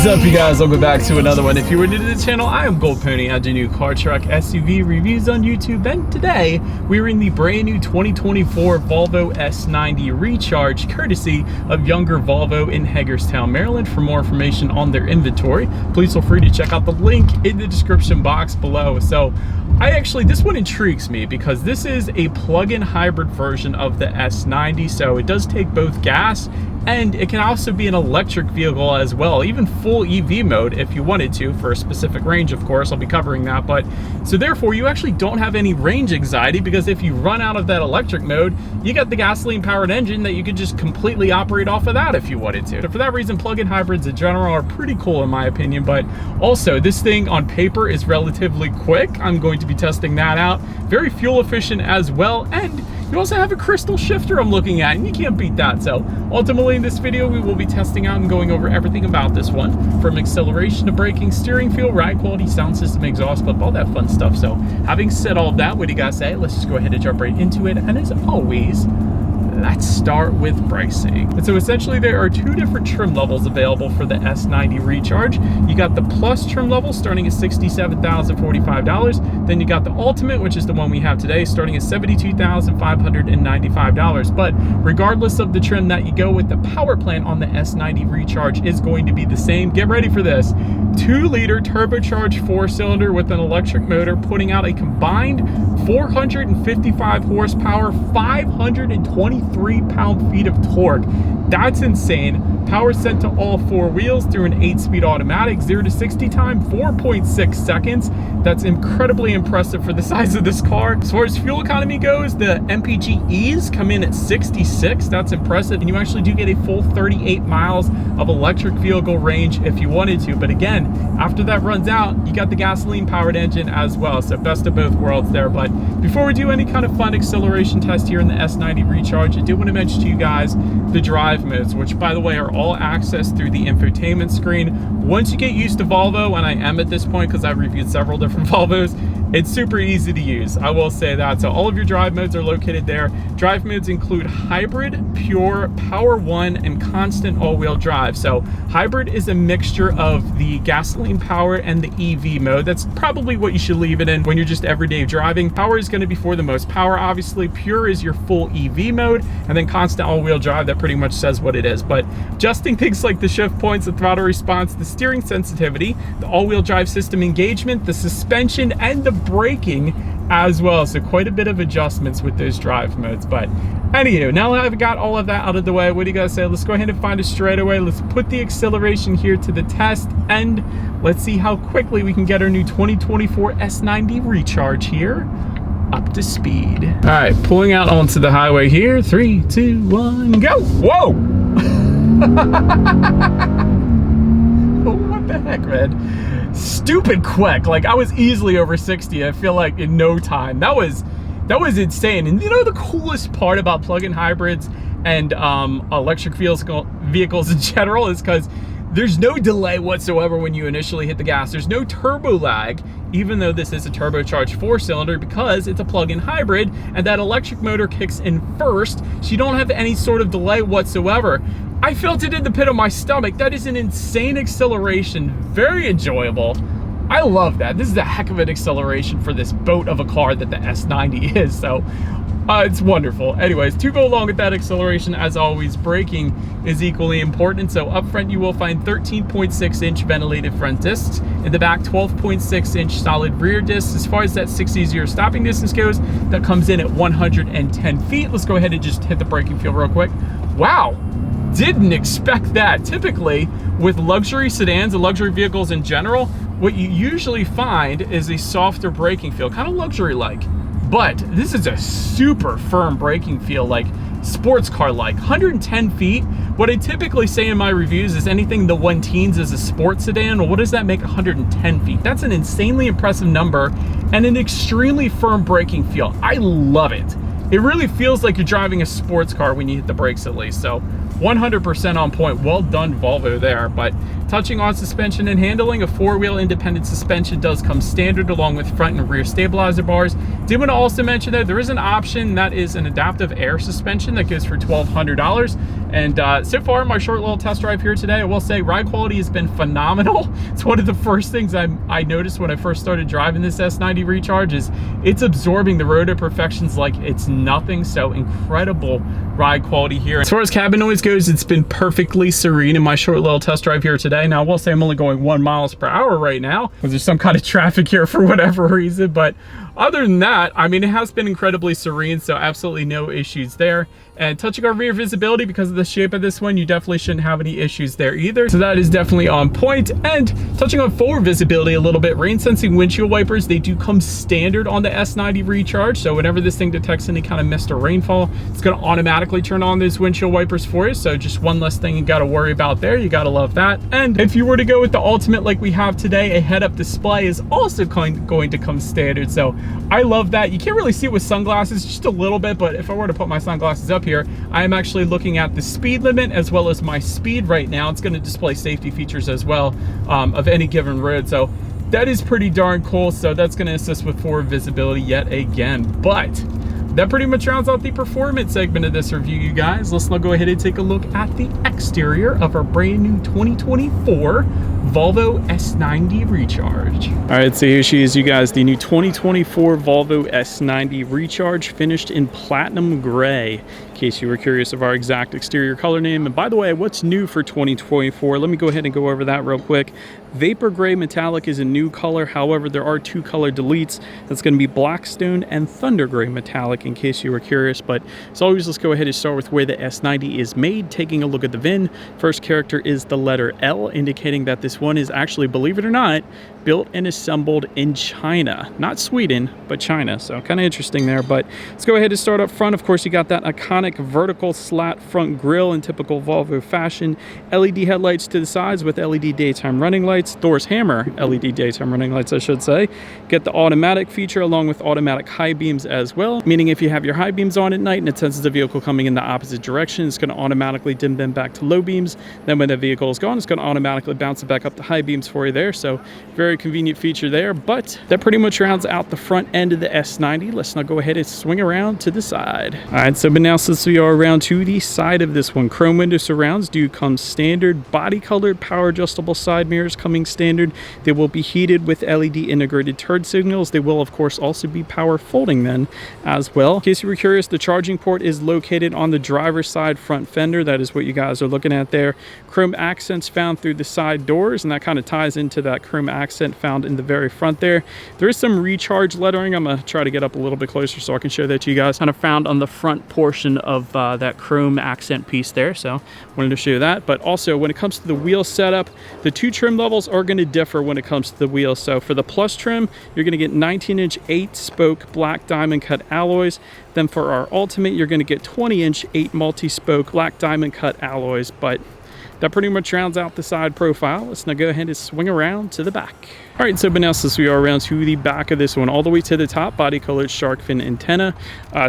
What's up, you guys? Welcome back to another one. If you were new to the channel, I am Gold Pony. I do new car, truck, SUV reviews on YouTube, and today we're in the brand new 2024 Volvo S90 Recharge, courtesy of Younger Volvo in Hagerstown, Maryland. For more information on their inventory, please feel free to check out the link in the description box below. So this one intrigues me because this is a plug-in hybrid version of the S90, so it does take both gas and it can also be an electric vehicle as well, even full EV mode if you wanted to, for a specific range, of course. I'll be covering that. But so therefore you actually don't have any range anxiety, because if you run out of that electric mode, you got the gasoline powered engine that you could just completely operate off of that if you wanted to. So for that reason, plug-in hybrids in general are pretty cool in my opinion. But also, this thing on paper is relatively quick. I'm going to be testing that out. Very fuel efficient as well, and you also have a crystal shifter I'm looking at, and you can't beat that. So ultimately in this video, we will be testing out and going over everything about this one, from acceleration to braking, steering feel, ride quality, sound system, exhaust clip, all that fun stuff. So having said all of that, what do you guys say? Let's just go ahead and jump right into it. And as always, let's start with pricing. And so essentially there are two different trim levels available for the S90 Recharge. You got the Plus trim level starting at $67,045. Then you got the Ultimate, which is the one we have today, starting at $72,595. But regardless of the trim that you go with, the power plant on the S90 Recharge is going to be the same. Get ready for this. 2-liter turbocharged 4-cylinder with an electric motor, putting out a combined 455 horsepower, 523 pound-feet of torque. That's insane. Power sent to all 4 wheels through an 8-speed automatic. 0 to 60 time, 4.6 seconds. That's incredibly impressive for the size of this car. As far as fuel economy goes, the MPGs come in at 66. That's impressive. And you actually do get a full 38 miles of electric vehicle range if you wanted to. But again, after that runs out, you got the gasoline powered engine as well. So best of both worlds there. But before we do any kind of fun acceleration test here in the S90 Recharge, I do want to mention to you guys the drive modes, which by the way are all accessed through the infotainment screen. Once you get used to Volvo, and I am at this point because I've reviewed several different Volvos, it's super easy to use, I will say that. So all of your drive modes are located there. Drive modes include hybrid, pure, power one, and constant all-wheel drive. So hybrid is a mixture of the gasoline power and the EV mode. That's probably what you should leave it in when you're just everyday driving. Power is going to be for the most power, obviously. Pure is your full EV mode, and then constant all-wheel drive, that pretty much says what it is. But adjusting things like the shift points, the throttle response, the steering sensitivity, the all-wheel drive system engagement, the suspension, and the braking as well. So quite a bit of adjustments with those drive modes. But anywho, now that I've got all of that out of the way, what do you guys say? Let's go ahead and find a straightaway. Let's put the acceleration here to the test, and let's see how quickly we can get our new 2024 S90 Recharge here up to speed. All right, pulling out onto the highway here. 3, 2, 1, go. Whoa! What the heck, man? Stupid quick. Like, I was easily over 60, I feel like, in no time. That was insane. And you know, the coolest part about plug-in hybrids and electric vehicles in general is because there's no delay whatsoever when you initially hit the gas. There's no turbo lag, even though this is a turbocharged 4-cylinder, because it's a plug-in hybrid and that electric motor kicks in first, so you don't have any sort of delay whatsoever. I felt it in the pit of my stomach. That is an insane acceleration, very enjoyable. I love that. This is a heck of an acceleration for this boat of a car that the S90 is, so it's wonderful. Anyways, to go along with that acceleration, as always, braking is equally important. So up front, you will find 13.6-inch ventilated front discs. In the back, 12.6-inch solid rear discs. As far as that 60-0 stopping distance goes, that comes in at 110 feet. Let's go ahead and just hit the braking feel real quick. Wow. Didn't expect that. Typically, with luxury sedans and luxury vehicles in general, what you usually find is a softer braking feel, kind of luxury-like. But this is a super firm braking feel, like sports car-like. 110 feet. What I typically say in my reviews is anything in the 1-teens is a sports sedan. Well, what does that make 110 feet? That's an insanely impressive number and an extremely firm braking feel. I love it. it really feels like you're driving a sports car when you hit the brakes at least. So 100% on point. Well done, Volvo there. But touching on suspension and handling, a 4-wheel independent suspension does come standard along with front and rear stabilizer bars. Did want to also mention that there is an option that is an adaptive air suspension that goes for $1,200. And so far in my short little test drive here today, I will say ride quality has been phenomenal. It's one of the first things I noticed when I first started driving this S90 Recharge is it's absorbing the road imperfections like it's nothing. So incredible ride quality here. As far as cabin noise goes, it's been perfectly serene in my short little test drive here today. Now I will say I'm only going 1 miles per hour right now because there's some kind of traffic here for whatever reason, but other than that, I mean, it has been incredibly serene, so absolutely no issues there. And touching our rear visibility, because of the shape of this one, you definitely shouldn't have any issues there either. So that is definitely on point. And touching on forward visibility a little bit, rain sensing windshield wipers, they do come standard on the S90 Recharge. So whenever this thing detects any kind of mist or rainfall, it's gonna automatically turn on those windshield wipers for you. So just one less thing you gotta worry about there. You gotta love that. And if you were to go with the Ultimate like we have today, a head-up display is also going to come standard. So I love that. You can't really see it with sunglasses, just a little bit, but if I were to put my sunglasses up here, I am actually looking at the speed limit as well as my speed right now. It's going to display safety features as well of any given road. So that is pretty darn cool. So that's going to assist with forward visibility yet again. But that pretty much rounds out the performance segment of this review, you guys. Let's now go ahead and take a look at the exterior of our brand new 2024 Volvo S90 Recharge. All right, so here she is, you guys, the new 2024 Volvo S90 Recharge, finished in platinum gray, in case you were curious of our exact exterior color name. And by the way, what's new for 2024? Let me go ahead and go over that real quick. Vapor gray metallic is a new color. However, there are 2 color deletes. That's going to be blackstone and thunder gray metallic, in case you were curious. But as always, let's go ahead and start with where the S90 is made. Taking a look at the VIN, first character is the letter L, indicating that this one is actually, believe it or not, built and assembled in China. Not Sweden, but China. So kind of interesting there. But let's go ahead and start up front. Of course, you got that iconic vertical slat front grille in typical Volvo fashion. LED headlights to the sides with LED daytime running lights. Thor's hammer LED daytime running lights, I should say. Get the automatic feature along with automatic high beams as well, meaning if you have your high beams on at night and it senses the vehicle coming in the opposite direction, it's going to automatically dim them back to low beams. Then when the vehicle is gone, it's going to automatically bounce it back up to high beams for you there. So very convenient feature there. But that pretty much rounds out the front end of the S90. Let's now go ahead and swing around to the side. All right, so but now since we are around to the side of this one, chrome window surrounds do come standard. Body colored power adjustable side mirrors coming standard. They will be heated with LED integrated turn signals. They will of course also be power folding then as well. In case you were curious, the charging port is located on the driver's side front fender. That is what you guys are looking at there. Chrome accents found through the side doors, and that kind of ties into that chrome accent found in the very front there. There is some Recharge lettering. I'm gonna try to get up a little bit closer so I can show that to you guys. Kind of found on the front portion of that chrome accent piece there. So wanted to show you that. But also when it comes to the wheel setup, the 2 trim levels are going to differ when it comes to the wheels. So for the Plus trim, you're going to get 19-inch 8-spoke black diamond cut alloys. Then for our Ultimate, you're going to get 20-inch 8 multi-spoke black diamond cut alloys. But that pretty much rounds out the side profile. Let's now go ahead and swing around to the back. All right, so but now since we are around to the back of this one, all the way to the top, body colored shark fin antenna.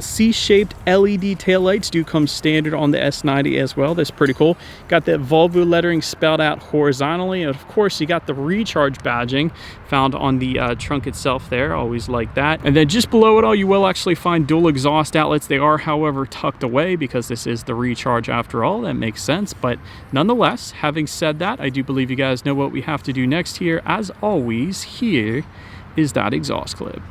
C-shaped LED taillights do come standard on the S90 as well. That's pretty cool. Got that Volvo lettering spelled out horizontally. And of course, you got the Recharge badging found on the trunk itself there. Always like that. And then just below it all, you will actually find dual exhaust outlets. They are, however, tucked away because this is the Recharge after all. That makes sense. But nonetheless, having said that, I do believe you guys know what we have to do next here. As always, here is that exhaust clip.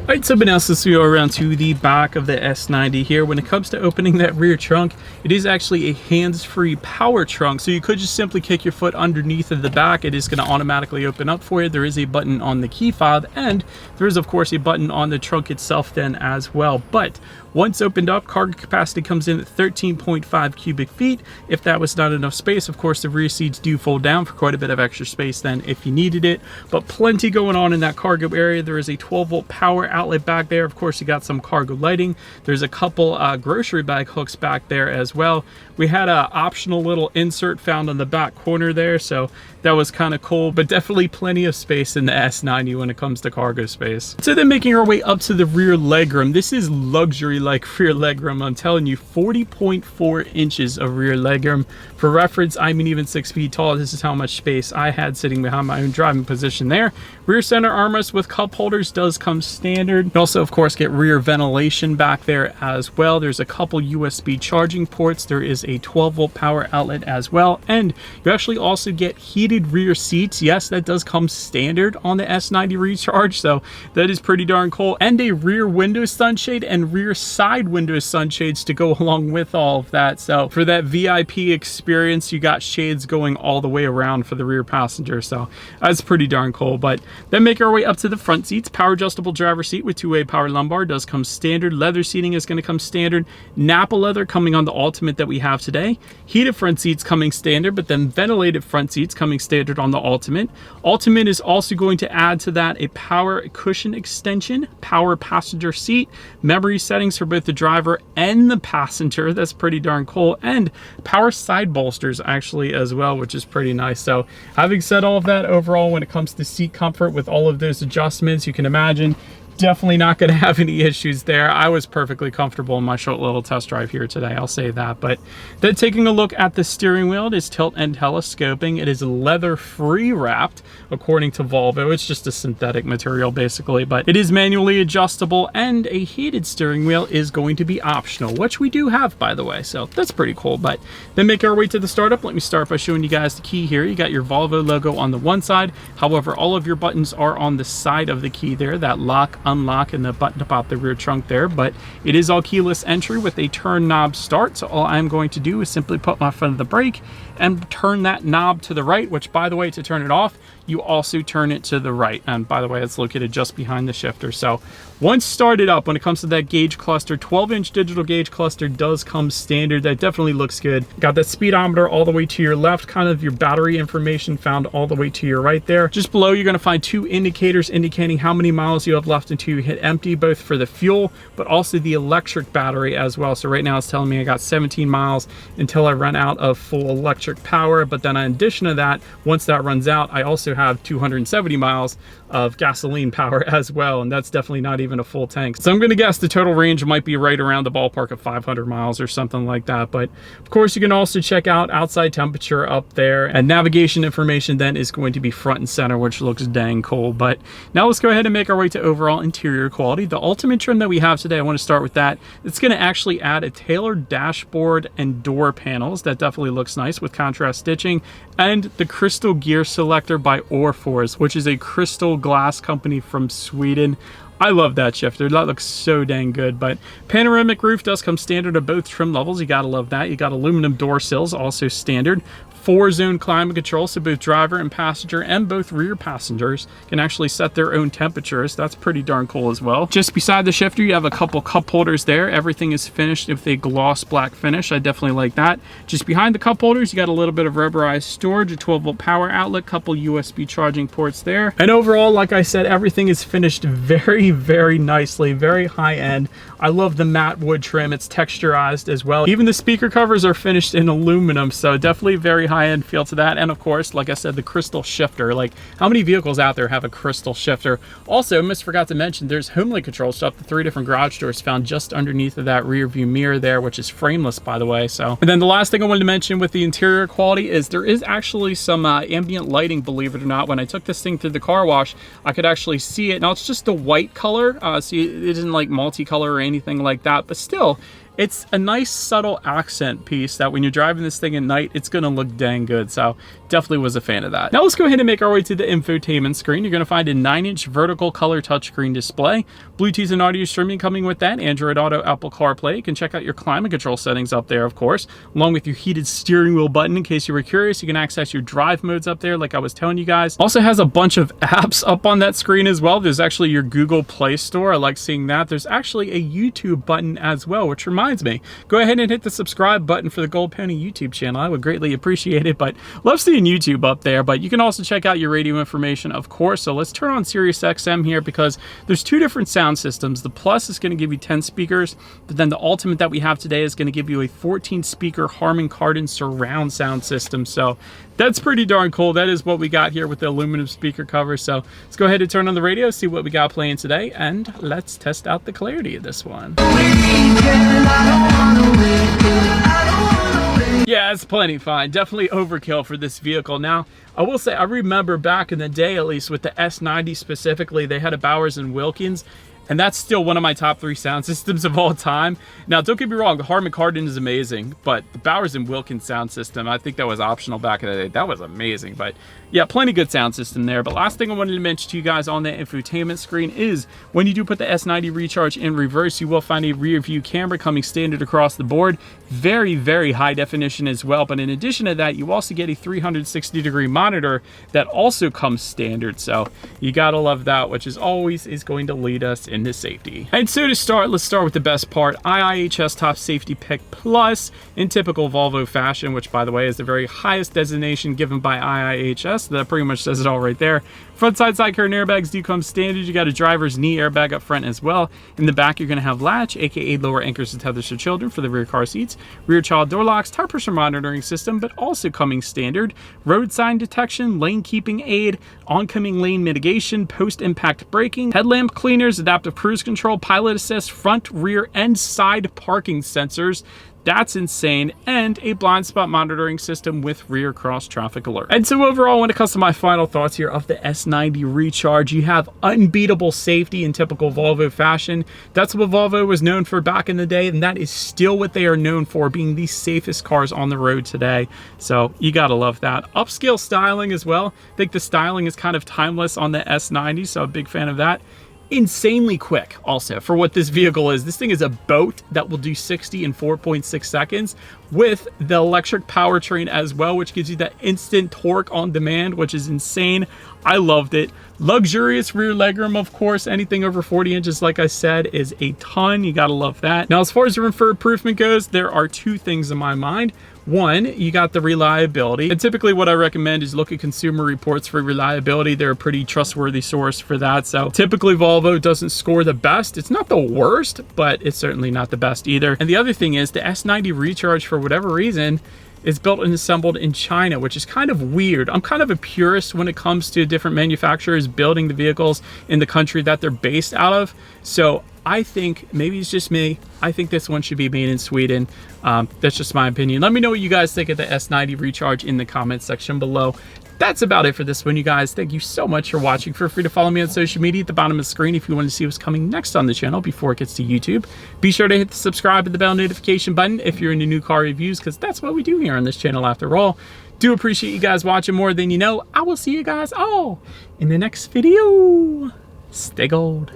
Alright, so but now since we are around to the back of the S90 here, when it comes to opening that rear trunk, it is actually a hands-free power trunk. So you could just simply kick your foot underneath of the back. It is going to automatically open up for you. There is a button on the key fob, and there is of course a button on the trunk itself then as well. But Once opened up, cargo capacity comes in at 13.5 cubic feet. If that was not enough space, of course, the rear seats do fold down for quite a bit of extra space then if you needed it, but plenty going on in that cargo area. There is a 12-volt power outlet back there. Of course, you got some cargo lighting. There's a couple grocery bag hooks back there as well. We had an optional little insert found on the back corner there, so that was kind of cool, but definitely plenty of space in the S90 when it comes to cargo space. So then making our way up to the rear legroom. This is luxury like rear legroom. I'm telling you, 40.4 inches of rear legroom. For reference, I'm even 6 feet tall. This is how much space I had sitting behind my own driving position there. Rear center armrest with cup holders does come standard. You also, of course, get rear ventilation back there as well. There's a couple USB charging ports. There is a 12-volt power outlet as well, and you actually also get heated rear seats. Yes, that does come standard on the S90 Recharge, so that is pretty darn cool. And a rear window sunshade and rear side window sunshades to go along with all of that. So for that VIP experience, you got shades going all the way around for the rear passenger, so that's pretty darn cool. But then make our way up to the front seats. Power adjustable driver seat with two-way power lumbar does come standard. Leather seating is going to come standard. Napa leather coming on the Ultimate that we have today. Heated front seats coming standard, but then ventilated front seats coming standard on the Ultimate. Ultimate is also going to add to that a power cushion extension, power passenger seat, memory settings for both the driver and the passenger. That's pretty darn cool. And power side bolsters actually as well, which is pretty nice. So having said all of that, overall, when it comes to seat comfort with all of those adjustments, you can imagine definitely not going to have any issues there. I was perfectly comfortable in my short little test drive here today, I'll say that. But then taking a look at the steering wheel, it is tilt and telescoping. It is leather free wrapped according to Volvo. It's just a synthetic material basically, but it is manually adjustable, and a heated steering wheel is going to be optional, which we do have, by the way, so that's pretty cool. But then make our way to the startup. Let me start by showing you guys the key here. You got your Volvo logo on the one side, however all of your buttons are on the side of the key there, that lock, unlock, and the button about the rear trunk there. But it is all keyless entry with a turn knob start, so all I'm going to do is simply put my foot on the brake and turn that knob to the right, which, by the way, to turn it off, you also turn it to the right. And by the way, it's located just behind the shifter. So once started up, when it comes to that gauge cluster, 12-inch digital gauge cluster does come standard. That definitely looks good. Got that speedometer all the way to your left, kind of your battery information found all the way to your right there. Just below, you're going to find two indicators indicating how many miles you have left until you hit empty, both for the fuel, but also the electric battery as well. So right now it's telling me I got 17 miles until I run out of full electric power. But then in addition to that, once that runs out, I also have 270 miles of gasoline power as well, and that's definitely not even a full tank. So I'm going to guess the total range might be right around the ballpark of 500 miles or something like that. But of course, you can also check out outside temperature up there, and navigation information then is going to be front and center, which looks dang cool. But now let's go ahead and make our way to overall interior quality. The Ultimate trim that we have today, I want to start with that. It's going to actually add a tailored dashboard and door panels. That definitely looks nice with contrast stitching, and the crystal gear selector by Orforce, which is a crystal glass company from Sweden. I love that shifter. That looks so dang good. But panoramic roof does come standard of both trim levels. You gotta love that. You got aluminum door sills, also standard. 4-zone climate control, so both driver and passenger and both rear passengers can actually set their own temperatures. That's pretty darn cool as well. Just beside the shifter, you have a couple cup holders there. Everything is finished with a gloss black finish. I definitely like that. Just behind the cup holders, you got a little bit of rubberized storage, a 12-volt power outlet, couple USB charging ports there. And overall, like I said, everything is finished very, very nicely, very high end. I love the matte wood trim. It's texturized as well. Even the speaker covers are finished in aluminum, so definitely very high-end feel to that. And of course, like I said, the crystal shifter. Like, how many vehicles out there have a crystal shifter? Also, I forgot to mention, there's HomeLink control stuff. The 3 different garage doors found just underneath of that rear view mirror there, which is frameless, by the way. So, and then the last thing I wanted to mention with the interior quality is there is actually some ambient lighting, believe it or not. When I took this thing through the car wash, I could actually see it. Now, it's just a white color, so it isn't like multicolor or anything like that, but still, it's a nice subtle accent piece that when you're driving this thing at night, it's going to look dang good. So definitely was a fan of that. Now let's go ahead and make our way to the infotainment screen. You're going to find a 9-inch vertical color touchscreen display, Bluetooth and audio streaming coming with that, Android Auto, Apple CarPlay. You can check out your climate control settings up there, of course, along with your heated steering wheel button. In case you were curious, you can access your drive modes up there like I was telling you guys. Also has a bunch of apps up on that screen as well. There's actually your Google Play Store. I like seeing that. There's actually a YouTube button as well, which reminds me, go ahead and hit the subscribe button for the Gold Pony YouTube channel. I would greatly appreciate it, but love seeing YouTube up there. But you can also check out your radio information, of course. So let's turn on Sirius XM here because there's two different sound systems. The Plus is going to give you 10 speakers, but then the Ultimate that we have today is going to give you a 14 speaker Harman Kardon surround sound system. So that's pretty darn cool. That is what we got here with the aluminum speaker cover. So let's go ahead and turn on the radio, see what we got playing today, and let's test out the clarity of this one. Yeah, it's plenty fine. Definitely overkill for this vehicle. Now, I will say, I remember back in the day, at least with the S90 specifically, they had a Bowers and Wilkins, and that's still one of my top 3 sound systems of all time. Now, don't get me wrong, the Harman Kardon is amazing, but the Bowers and Wilkins sound system, I think that was optional back in the day. That was amazing, but yeah, plenty good sound system there. But last thing I wanted to mention to you guys on the infotainment screen is when you do put the S90 Recharge in reverse, you will find a rear view camera coming standard across the board. Very, very high definition as well. But in addition to that, you also get a 360-degree monitor that also comes standard. So you gotta love that, which is always going to lead us into safety. And so to start, let's start with the best part. IIHS Top Safety Pick Plus in typical Volvo fashion, which by the way is the very highest designation given by IIHS. That pretty much says it all right there. Front side curtain airbags do come standard. You got a driver's knee airbag up front as well. In the back, you're going to have latch, aka lower anchors and tethers for children for the rear car seats. Rear child door locks, tire pressure monitoring system, but also coming standard. Road sign detection, lane keeping aid, oncoming lane mitigation, post-impact braking, headlamp cleaners, adaptive cruise control, pilot assist, front, rear, and side parking sensors. That's insane. And a blind spot monitoring system with rear cross traffic alert. And so overall, when it comes to my final thoughts here of the S90 Recharge, you have unbeatable safety in typical Volvo fashion. That's what Volvo was known for back in the day, and that is still what they are known for, being the safest cars on the road today. So you gotta love that. Upscale styling as well. I think the styling is kind of timeless on the S90, so a big fan of that. Insanely quick also for what this vehicle is. This thing is a boat that will do 60 in 4.6 seconds with the electric powertrain as well, which gives you that instant torque on demand, which is insane. I loved it. Luxurious rear legroom, of course. Anything over 40 inches, like I said, is a ton. You gotta love that. Now, as far as room for improvement goes, there are 2 things in my mind. One, you got the reliability. And typically what I recommend is look at Consumer Reports for reliability. They're a pretty trustworthy source for that. So typically Volvo doesn't score the best. It's not the worst, but it's certainly not the best either. And the other thing is the S90 Recharge, for whatever reason, is built and assembled in China, which is kind of weird. I'm kind of a purist when it comes to different manufacturers building the vehicles in the country that they're based out of. So I think, maybe it's just me, I think this one should be made in Sweden. That's just my opinion. Let me know what you guys think of the S90 Recharge in the comments section below. That's about it for this one, you guys. Thank you so much for watching. Feel free to follow me on social media at the bottom of the screen if you want to see what's coming next on the channel before it gets to YouTube. Be sure to hit the subscribe and the bell notification button if you're into new car reviews, because that's what we do here on this channel after all. Do appreciate you guys watching more than you know. I will see you guys all in the next video. Stay gold.